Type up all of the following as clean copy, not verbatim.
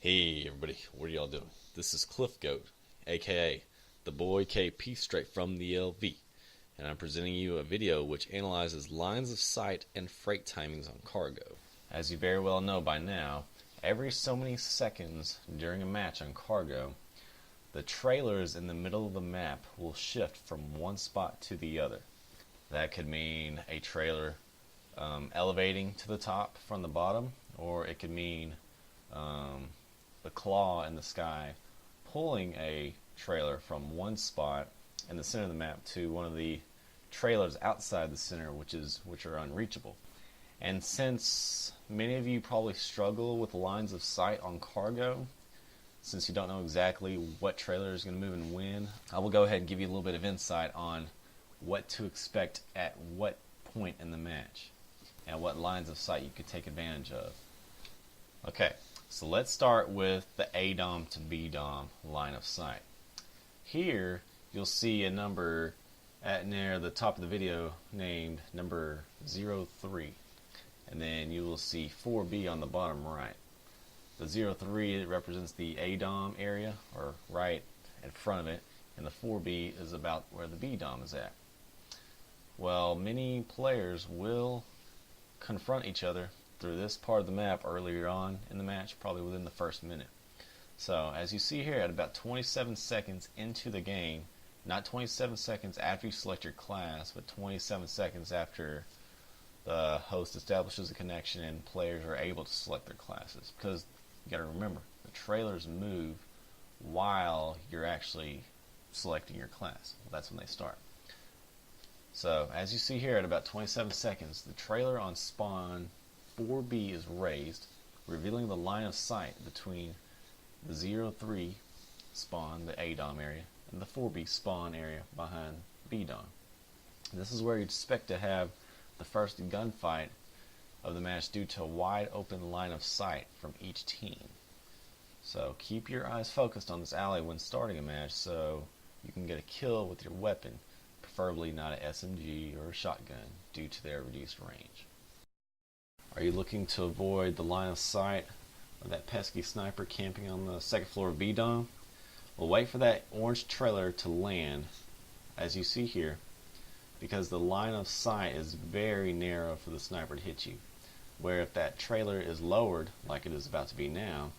Hey everybody, what are y'all doing? This is Cliff Goat, aka the boy KP straight from the LV, and I'm presenting you a video which analyzes lines of sight and freight timings on cargo. As you very well know by now, every so many seconds during a match on cargo, the trailers in the middle of the map will shift from one spot to the other. That could mean a trailer elevating to the top from the bottom, or it could mean the claw in the sky pulling a trailer from one spot in the center of the map to one of the trailers outside the center, which are unreachable. And since many of you probably struggle with lines of sight on cargo, since you don't know exactly what trailer is going to move and when, I will go ahead and give you a little bit of insight on what to expect at what point in the match and what lines of sight you could take advantage of. Okay, so let's start with the A-DOM to B-DOM line of sight. Here you'll see a number near the top of the video named number 03, and then you will see 4B on the bottom right. The 03 represents the A-DOM area, or right in front of it, and the 4B is about where the B-DOM is at. Well, many players will confront each other through this part of the map earlier on in the match, probably within the first minute. So as you see here, at about 27 seconds into the game, not 27 seconds after you select your class, but 27 seconds after the host establishes a connection and players are able to select their classes, because you got to remember, the trailers move while you're actually selecting your class. Well, that's when they start. So as you see here, at about 27 seconds, the trailer on spawn 4B is raised, revealing the line of sight between the 03 spawn, the A-DOM area, and the 4B spawn area behind B-DOM. This is where you'd expect to have the first gunfight of the match due to a wide open line of sight from each team. So keep your eyes focused on this alley when starting a match so you can get a kill with your weapon, preferably not an SMG or a shotgun due to their reduced range. Are you looking to avoid the line of sight of that pesky sniper camping on the second floor of B-DOM? Well, wait for that orange trailer to land, as you see here, because the line of sight is very narrow for the sniper to hit you. Where if that trailer is lowered, like it is about to be now,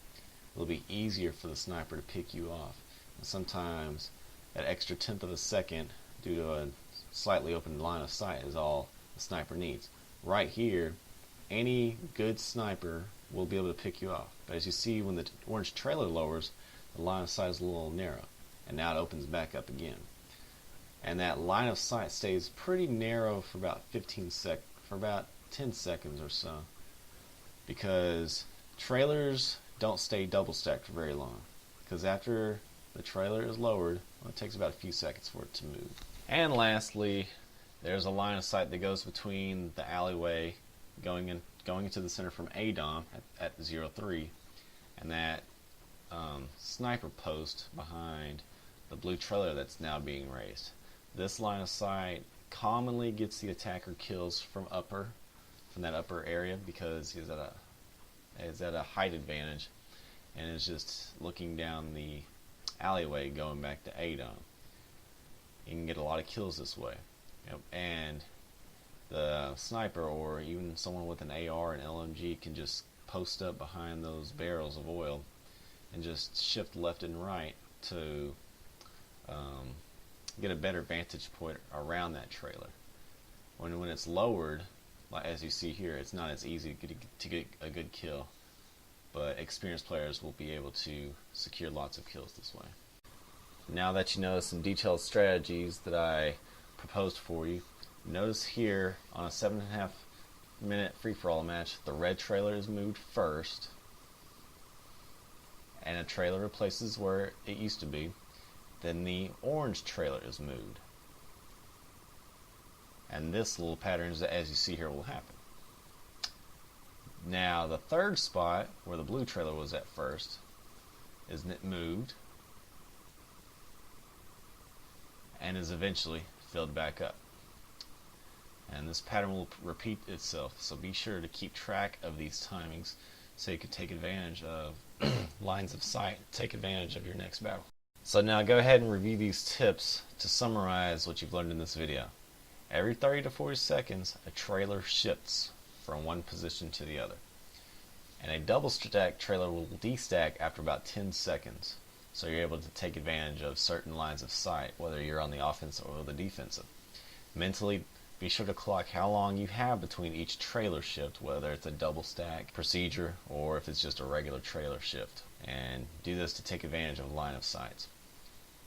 it'll be easier for the sniper to pick you off. And sometimes that extra tenth of a second due to a slightly open line of sight is all the sniper needs. Right here, any good sniper will be able to pick you off. But as you see, when the orange trailer lowers, the line of sight is a little narrow, and now it opens back up again. And that line of sight stays pretty narrow for about 10 seconds or so, because trailers don't stay double stacked for very long. Because after the trailer is lowered, well, it takes about a few seconds for it to move. And lastly, there's a line of sight that goes between the alleyway going into the center from A-DOM at 03 and that sniper post behind the blue trailer that's now being raised. This line of sight commonly gets the attacker kills from that upper area, because he's at a height advantage and is just looking down the alleyway going back to A-DOM. You can get a lot of kills this way. And the sniper, or even someone with an AR and LMG, can just post up behind those barrels of oil and just shift left and right to get a better vantage point around that trailer. When it's lowered, like as you see here, it's not as easy to get a good kill, but experienced players will be able to secure lots of kills this way. Now that you know some detailed strategies that I proposed for you, notice here on a 7.5 minute free-for-all match, the red trailer is moved first, and a trailer replaces where it used to be. Then the orange trailer is moved. And this little pattern, as you see here, will happen. Now the third spot, where the blue trailer was at first, is moved and is eventually filled back up. And this pattern will repeat itself, so be sure to keep track of these timings so you could take advantage of lines of sight, take advantage of your next battle. So now go ahead and review these tips to summarize what you've learned in this video. Every 30 to 40 seconds, a trailer shifts from one position to the other. And a double stack trailer will destack after about 10 seconds. So you're able to take advantage of certain lines of sight, whether you're on the offensive or the defensive. Mentally, be sure to clock how long you have between each trailer shift, whether it's a double stack procedure or if it's just a regular trailer shift. And do this to take advantage of line of sight.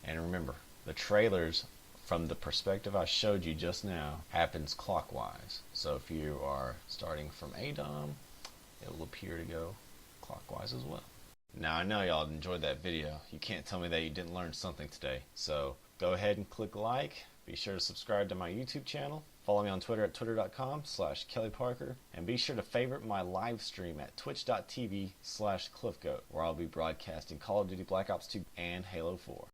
And remember, the trailers, from the perspective I showed you just now, happens clockwise. So if you are starting from ADOM, it will appear to go clockwise as well. Now I know y'all enjoyed that video. You can't tell me that you didn't learn something today. So go ahead and click like. Be sure to subscribe to my YouTube channel. Follow me on Twitter at twitter.com/KellyParker. And be sure to favorite my live stream at twitch.tv/CliffGoat, where I'll be broadcasting Call of Duty Black Ops 2 and Halo 4.